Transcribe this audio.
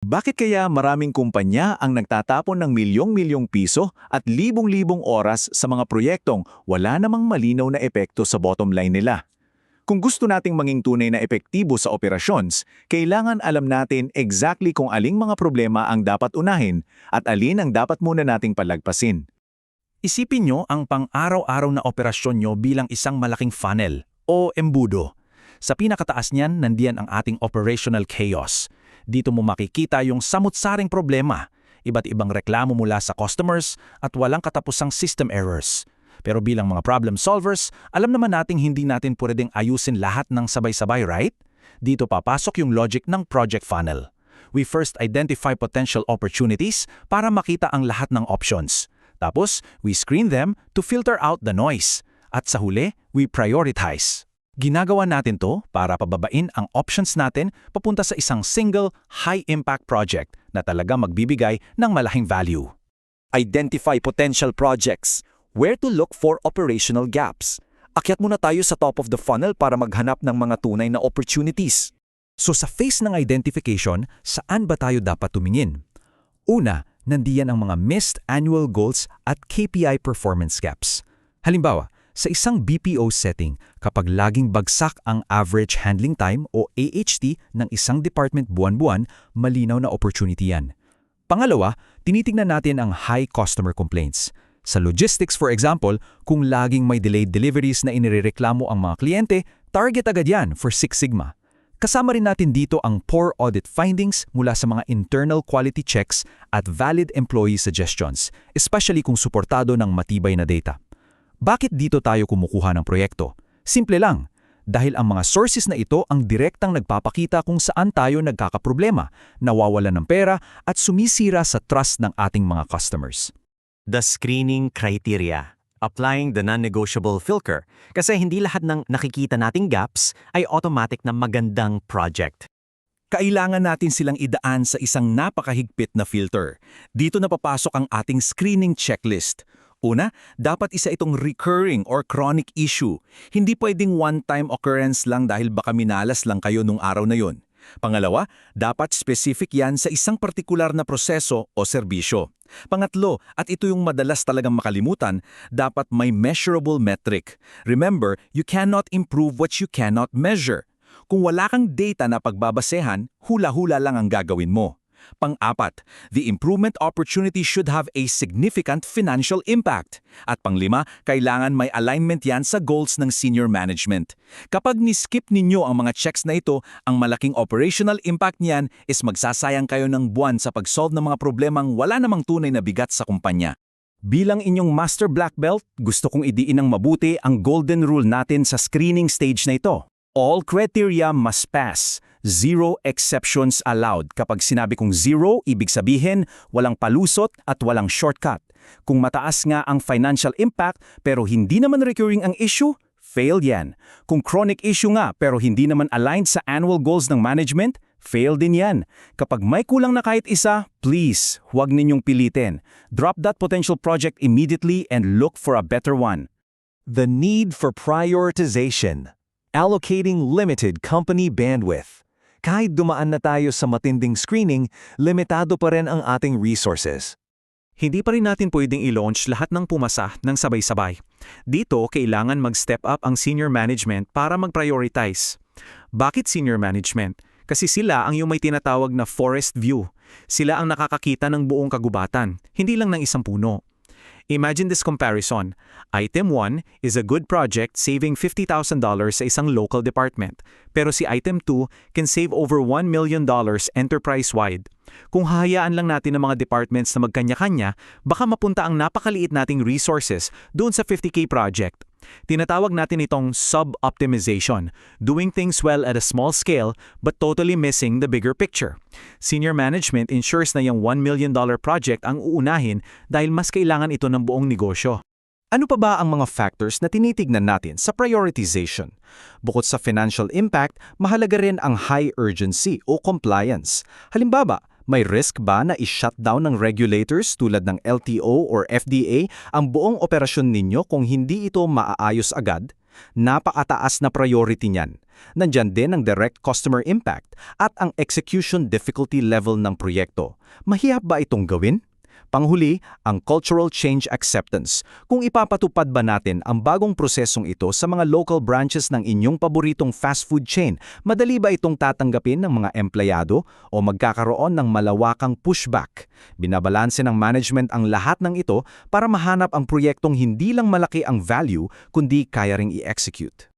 Bakit kaya maraming kumpanya ang nagtatapon ng milyong-milyong piso at libong-libong oras sa mga proyektong wala namang malinaw na epekto sa bottom line nila? Kung gusto nating maging tunay na epektibo sa operations, kailangan alam natin exactly kung aling mga problema ang dapat unahin at alin ang dapat muna nating palagpasin. Isipin nyo ang pang-araw-araw na operasyon nyo bilang isang malaking funnel o embudo. Sa pinakataas niyan, nandiyan ang ating operational chaos. Dito mo makikita yung samut-saring problema, iba't ibang reklamo mula sa customers at walang katapusang system errors. Pero bilang mga problem solvers, alam naman nating hindi natin pwedeng ayusin lahat ng sabay-sabay, right? Dito papasok yung logic ng project funnel. We first identify potential opportunities para makita ang lahat ng options. Tapos, we screen them to filter out the noise. At sa huli, we prioritize. Ginagawa natin to para pababain ang options natin papunta sa isang single, high-impact project na talaga magbibigay ng malaking value. Identify potential projects. Where to look for operational gaps. Akyat muna tayo sa top of the funnel para maghanap ng mga tunay na opportunities. So sa phase ng identification, saan ba tayo dapat tumingin? Una, nandiyan ang mga missed annual goals at KPI performance gaps. Halimbawa, sa isang BPO setting, kapag laging bagsak ang average handling time o AHT ng isang department buwan-buwan, malinaw na opportunity yan. Pangalawa, tinitingnan natin ang high customer complaints. Sa logistics for example, kung laging may delayed deliveries na inirereklamo ang mga kliyente, target agad yan for Six Sigma. Kasama rin natin dito ang poor audit findings mula sa mga internal quality checks at valid employee suggestions, especially kung suportado ng matibay na data. Bakit dito tayo kumukuha ng proyekto? Simple lang, dahil ang mga sources na ito ang direktang nagpapakita kung saan tayo nagkakaproblema, nawawalan ng pera at sumisira sa trust ng ating mga customers. The screening criteria. Applying the non-negotiable filter kasi hindi lahat ng nakikita nating gaps ay automatic na magandang project. Kailangan natin silang idaan sa isang napakahigpit na filter. Dito na papasok ang ating screening checklist. Una, dapat isa itong recurring or chronic issue. Hindi pwedeng one-time occurrence lang dahil baka minalas lang kayo nung araw na yon. Pangalawa, dapat specific yan sa isang partikular na proseso o serbisyo. Pangatlo, at ito yung madalas talagang makalimutan, dapat may measurable metric. Remember, you cannot improve what you cannot measure. Kung wala kang data na pagbabasehan, hula-hula lang ang gagawin mo. Pang-apat, the improvement opportunity should have a significant financial impact. At panglima, kailangan may alignment yan sa goals ng senior management. Kapag ni-skip ninyo ang mga checks na ito, ang malaking operational impact niyan is magsasayang kayo ng buwan sa pag-solve ng mga problemang wala namang tunay na bigat sa kumpanya. Bilang inyong Master Black Belt, gusto kong idiin ng mabuti ang golden rule natin sa screening stage na ito. All criteria must pass. Zero exceptions allowed. Kapag sinabi kong zero, ibig sabihin walang palusot at walang shortcut. Kung mataas nga ang financial impact pero hindi naman recurring ang issue, fail yan. Kung chronic issue nga pero hindi naman aligned sa annual goals ng management, fail din yan. Kapag may kulang na kahit isa, please, huwag ninyong pilitin. Drop that potential project immediately and look for a better one. The need for prioritization. Allocating limited company bandwidth. Kahit dumaan na tayo sa matinding screening, limitado pa rin ang ating resources. Hindi pa rin natin pwedeng i-launch lahat ng pumasa ng sabay-sabay. Dito, kailangan mag-step up ang senior management para mag-prioritize. Bakit senior management? Kasi sila ang yung may tinatawag na forest view. Sila ang nakakakita ng buong kagubatan, hindi lang ng isang puno. Imagine this comparison. Item 1 is a good project saving $50,000 sa isang local department. Pero si Item 2 can save over $1 million enterprise-wide. Kung hahayaan lang natin ang mga departments na magkanya-kanya, baka mapunta ang napakaliit nating resources doon sa 50K project. Tinatawag natin itong sub-optimization, doing things well at a small scale but totally missing the bigger picture. Senior management ensures na yung $1 million project ang uunahin dahil mas kailangan ito ng buong negosyo. Ano pa ba ang mga factors na tinitignan natin sa prioritization? Bukod sa financial impact, mahalaga rin ang high urgency o compliance. Halimbawa, may risk ba na i-shutdown ng regulators tulad ng LTO or FDA ang buong operasyon ninyo kung hindi ito maaayos agad? Napakataas na priority niyan. Nandyan din ang direct customer impact at ang execution difficulty level ng proyekto. Mahirap ba itong gawin? Panghuli, ang cultural change acceptance. Kung ipapatupad ba natin ang bagong prosesong ito sa mga local branches ng inyong paboritong fast food chain, madali ba itong tatanggapin ng mga empleyado o magkakaroon ng malawakang pushback? Binabalanse ng management ang lahat ng ito para mahanap ang proyektong hindi lang malaki ang value kundi kaya ring i-execute.